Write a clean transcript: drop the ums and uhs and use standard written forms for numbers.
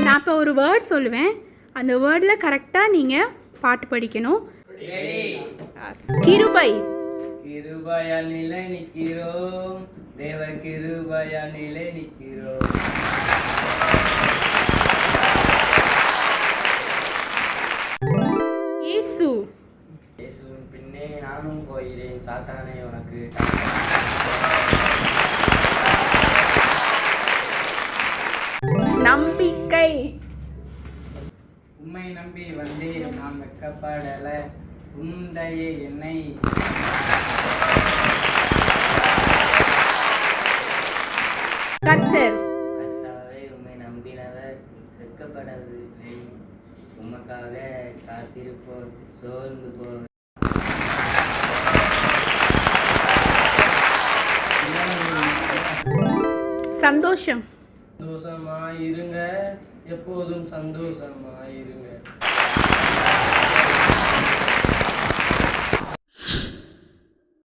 நான் இப்போ ஒரு வேர்ட் சொல்லுவேன், அந்த வேர்டில் கரெக்டாக நீங்கள் பாட்டு படிக்கணும். கிருபை. கிருபையால் நிலை நிற்கிறோம், தேவ கிருபையால் நிலை நிற்கிறோம். இயேசு. இயேசுவின் பின்னே நானும் போகிறேன், சாத்தானே உனக்கு. நம்பிக்கை. உம்மை நம்பி வந்தேன், நான் வெட்கப்படல, உந்தையே என்னை. கர்த்தர். கர்த்தாவே, உம்மை நம்பினவர் வெட்கப்படவில்லை, உமக்காக காத்திருப்போர் சோர்ந்து போர். சந்தோஷம். சந்தோஷமாயிருங்க, எப்போதும் சந்தோஷமாயிருங்க.